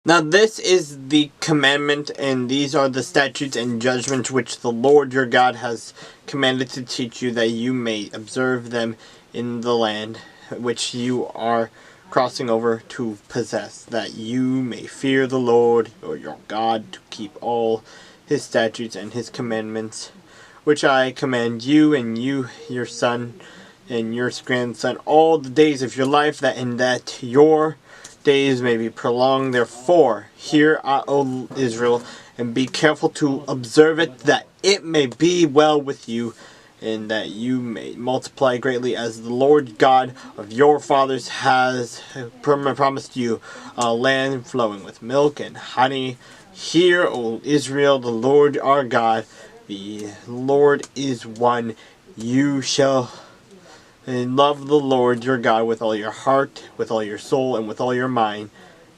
Now this is the commandment, and these are the statutes and judgments which the Lord your God has commanded to teach you, that you may observe them in the land which you are crossing over to possess, that you may fear the Lord your God, to keep all his statutes and his commandments, which I command you, and you, your son, and your grandson, all the days of your life, that your days may be prolonged. Therefore, hear, O Israel, and be careful to observe it, that it may be well with you, and that you may multiply greatly, as the Lord God of your fathers has promised you, a land flowing with milk and honey. Hear, O Israel, the Lord our God, the Lord is one. You shall love the Lord your God with all your heart, with all your soul, and with all your mind,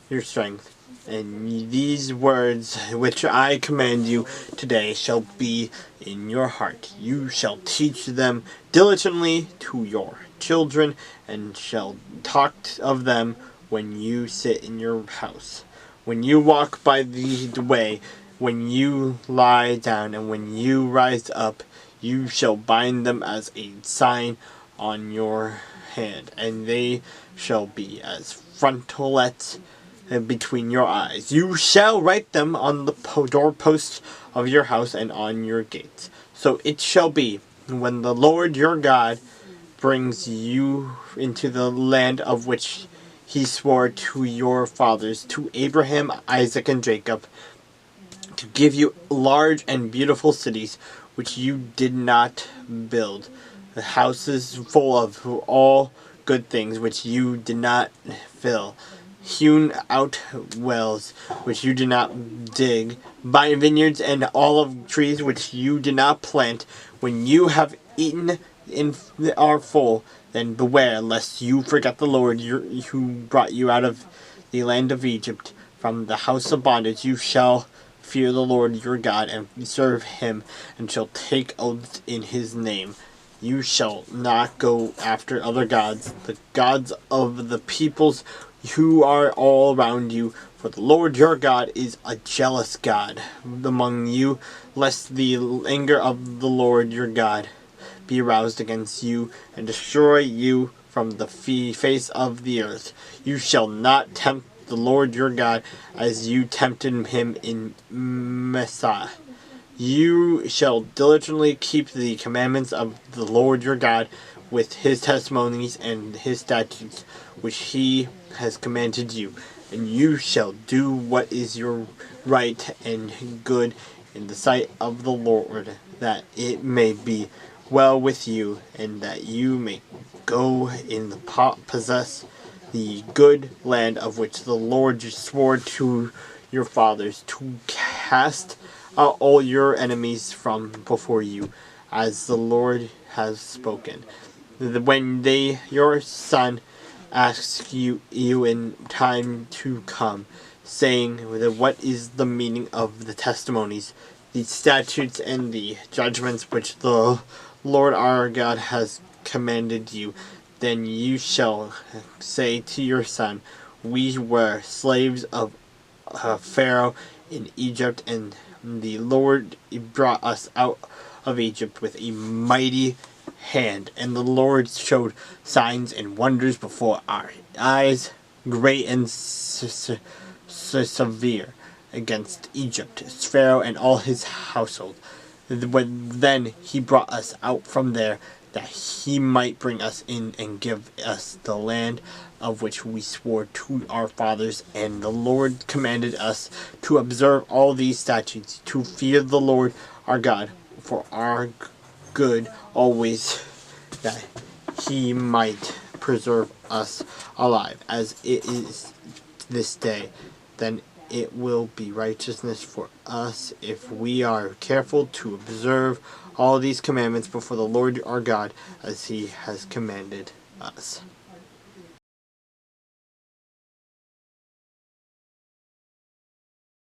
your strength. And these words which I command you today shall be in your heart. You shall teach them diligently to your children, and shall talk of them when you sit in your house, when you walk by the way, when you lie down, and when you rise up. You shall bind them as a sign on your hand, and they shall be as frontlets between your eyes. You shall write them on the doorposts of your house and on your gates. So it shall be, when the Lord your God brings you into the land of which he swore to your fathers, to Abraham, Isaac, and Jacob, to give you large and beautiful cities which you did not build, the houses full of all good things which you did not fill, hewn out wells which you did not dig, vine vineyards and olive trees which you did not plant. When you have eaten and are full, then beware lest you forget the Lord who brought you out of the land of Egypt, from the house of bondage. You shall fear the Lord your God, and serve him, and shall take oaths in his name. You shall not go after other gods, the gods of the peoples who are all around you, for the Lord your God is a jealous God among you, lest the anger of the Lord your God be aroused against you, and destroy you from the face of the earth. You shall not tempt the Lord your God as you tempted him in Messiah. You shall diligently keep the commandments of the Lord your God, with his testimonies and his statutes, which he has commanded you. And you shall do what is your right and good in the sight of the Lord, that it may be well with you, and that you may go in the possess the good land of which the Lord swore to your fathers, to cast out all your enemies from before you, as the Lord has spoken. When your son asks you in time to come, saying, what is the meaning of the testimonies, the statutes, and the judgments which the Lord our God has commanded you, then you shall say to your son, we were slaves of Pharaoh in Egypt, and the Lord brought us out of Egypt with a mighty hand, and the Lord showed signs and wonders before our eyes, great and severe, against Egypt, Pharaoh and all his household. Then he brought us out from there, that he might bring us in and give us the land of which we swore to our fathers. And the Lord commanded us to observe all these statutes, to fear the Lord our God for our good always, that he might preserve us alive, as it is this day. Then it will be righteousness for us if we are careful to observe all these commandments before the Lord our God, as he has commanded us.